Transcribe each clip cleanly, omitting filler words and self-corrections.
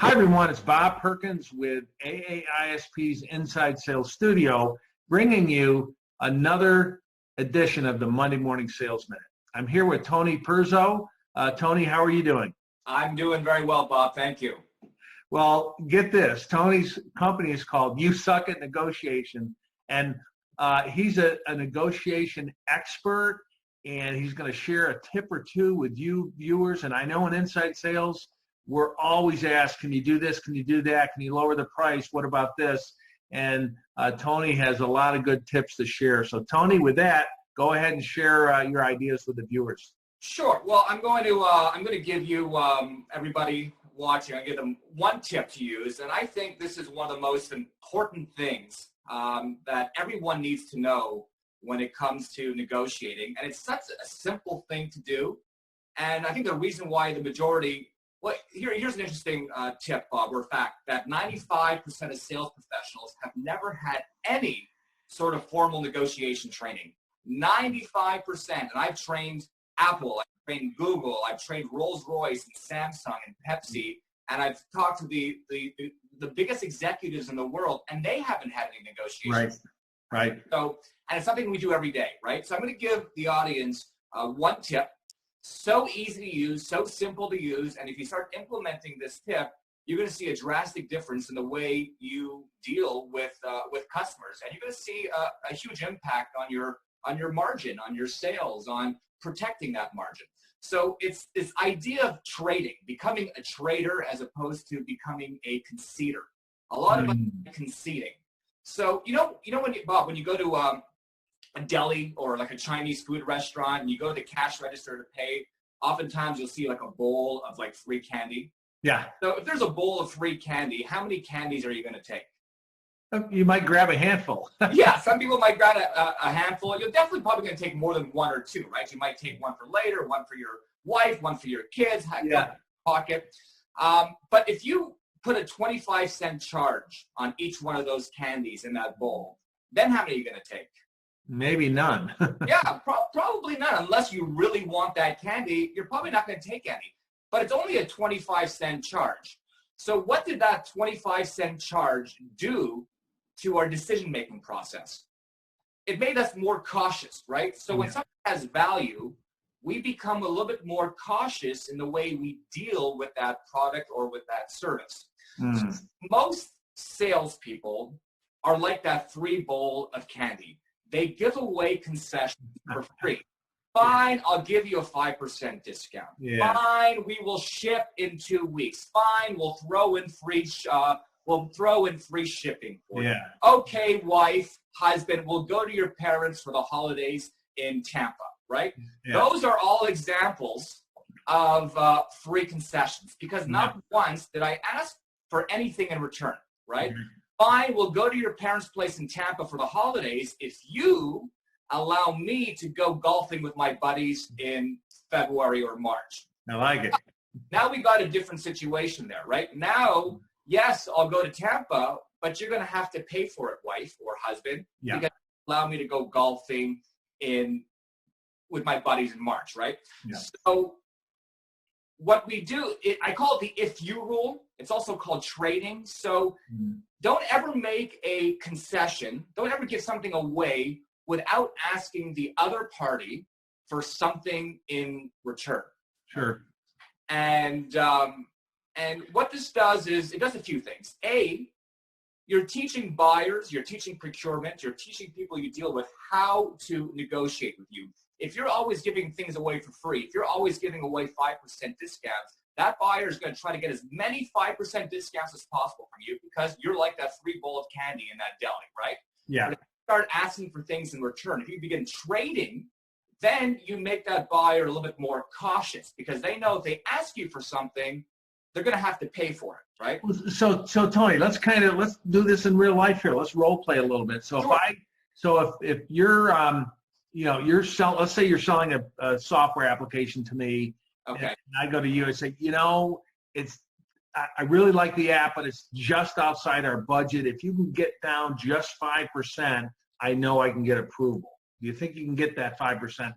Hi, everyone. It's Bob Perkins with AA-ISP's Inside Sales Studio, bringing you another edition of the Monday Morning Sales Minute. I'm here with Tony Perzow. Tony, how are you doing? I'm doing very well, Bob. Thank you. Well, get this. Tony's company is called You Suck at Negotiation, and he's a negotiation expert, and he's going to share a tip or two with you viewers. And I know in Inside Sales, we're always asked, can you do this? Can you do that? Can you lower the price? What about this? And Tony has a lot of good tips to share. So Tony, with that, go ahead and share your ideas with the viewers. Sure. Well, I'm going to give you, everybody watching, I'll give them one tip to use. And I think this is one of the most important things that everyone needs to know when it comes to negotiating. And it's such a simple thing to do. And I think the reason why the majority, well, here's an interesting tip, Bob, or fact, that 95% of sales professionals have never had any sort of formal negotiation training. 95%. And I've trained Apple, I've trained Google, I've trained Rolls-Royce and Samsung and Pepsi, and I've talked to the biggest executives in the world, and they haven't had any negotiations. Right. So, and it's something we do every day, right? So I'm going to give the audience one tip. So easy to use, so simple to use, and if you start implementing this tip, you're going to see a drastic difference in the way you deal with customers, and you're going to see a huge impact on your margin, on your sales, on protecting that margin. So it's this idea of trading, becoming a trader as opposed to becoming a conceder. A lot of us are conceding. So you know Bob, when you go to a deli or like a Chinese food restaurant and you go to the cash register to pay, oftentimes you'll see like a bowl of like free candy. Yeah. So if there's a bowl of free candy, how many candies are you going to take? You might grab a handful. Yeah, some people might grab a handful. You're definitely probably going to take more than one or two, right? You might take one for later, one for your wife, one for your kids, have one in your pocket. But if you put a 25-cent charge on each one of those candies in that bowl, then how many are you going to take? Maybe none. Yeah, probably none. Unless you really want that candy, you're probably not going to take any. But it's only a 25-cent charge. So what did that 25-cent charge do to our decision-making process? It made us more cautious, right? So when something has value, we become a little bit more cautious in the way we deal with that product or with that service. So most salespeople are like that free bowl of candy. They give away concessions for free. Fine, I'll give you a 5% discount. Yeah. Fine, we will ship in 2 weeks. Fine, we'll throw in free shipping for you. Okay, wife, husband, we'll go to your parents for the holidays in Tampa, right? Yeah. Those are all examples of free concessions, because not once did I ask for anything in return, right? Fine, we'll go to your parents' place in Tampa for the holidays if you allow me to go golfing with my buddies in February or March. I like it. Now we got a different situation there, right? Now, yes, I'll go to Tampa, but you're going to have to pay for it, wife or husband, because you allow me to go golfing with my buddies in March, right? Yeah. So what we do, I call it the if you rule. It's also called trading. So don't ever make a concession. Don't ever give something away without asking the other party for something in return. Sure. And what this does is it does a few things. A, you're teaching buyers, you're teaching procurement, you're teaching people you deal with how to negotiate with you. If you're always giving things away for free, if you're always giving away 5% discounts, that buyer is going to try to get as many 5% discounts as possible from you because you're like that free bowl of candy in that deli, right? Yeah. But if you start asking for things in return, if you begin trading, then you make that buyer a little bit more cautious because they know if they ask you for something, they're going to have to pay for it, right? So Tony, let's do this in real life here. Let's role play a little bit. So sure. if you're let's say you're selling a software application to me. Okay. And I go to you and say, I really like the app, but it's just outside our budget. If you can get down just 5%, I know I can get approval. Do you think you can get that 5% down?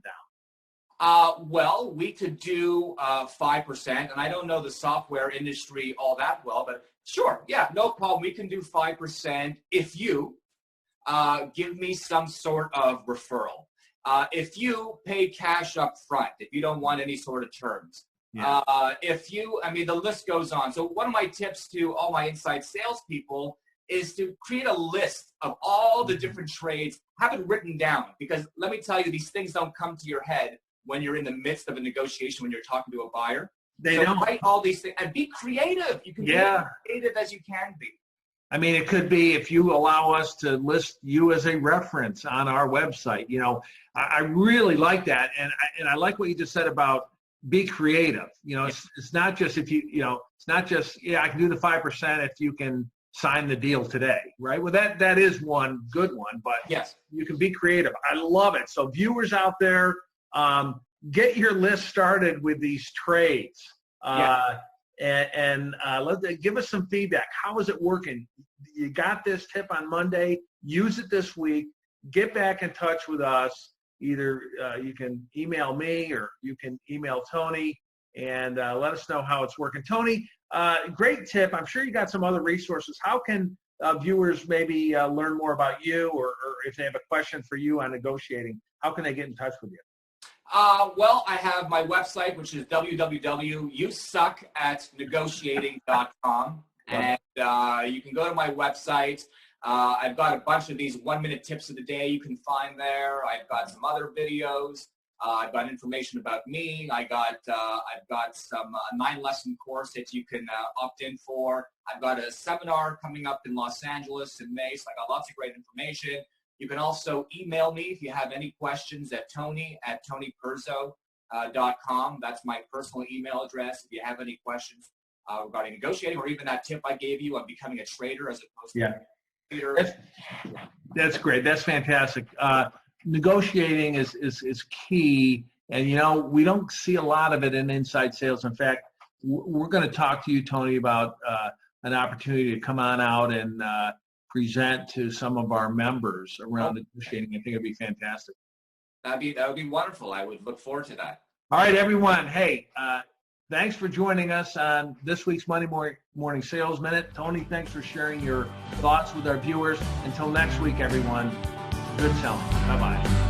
Well, we could do 5%, and I don't know the software industry all that well, but sure, yeah, no problem. We can do 5% if you give me some sort of referral. If you pay cash up front, if you don't want any sort of terms. Yeah. I mean, the list goes on. So one of my tips to all my inside salespeople is to create a list of all the different trades, have it written down, because let me tell you, these things don't come to your head when you're in the midst of a negotiation, when you're talking to a buyer. They so don't. Write all these things and be creative. You can be as creative as you can be. I mean, it could be if you allow us to list you as a reference on our website. You know, I really like that, and I like what you just said about be creative. You know, it's not just if it's not just I can do the 5% if you can sign the deal today, right? Well, that is one good one, but yes, you can be creative. I love it. So viewers out there, get your list started with these trades. And give us some feedback. How is it working? You got this tip on Monday. Use it this week. Get back in touch with us. Either you can email me or you can email Tony and let us know how it's working. Tony, great tip. I'm sure you got some other resources. How can viewers maybe learn more about you, or if they have a question for you on negotiating, how can they get in touch with you? Well, I have my website, which is www.yousuckatnegotiating.com, and you can go to my website. I've got a bunch of these 1-minute tips of the day you can find there. I've got some other videos. I've got information about me. I've got some 9-lesson course that you can opt in for. I've got a seminar coming up in Los Angeles in May, so I got lots of great information. You can also email me if you have any questions at tony@tonyperzow.com. That's my personal email address. If you have any questions regarding negotiating, or even that tip I gave you on becoming a trader as opposed to a trader. That's great. That's fantastic. Negotiating is key, and we don't see a lot of it in inside sales. In fact, we're going to talk to you, Tony, about an opportunity to come on out and present to some of our members around negotiating. I think it'd be fantastic. That would be wonderful. I would look forward to that. All right, everyone. Hey, thanks for joining us on this week's Monday Morning Sales Minute. Tony, thanks for sharing your thoughts with our viewers. Until next week, everyone, good selling. Bye-bye.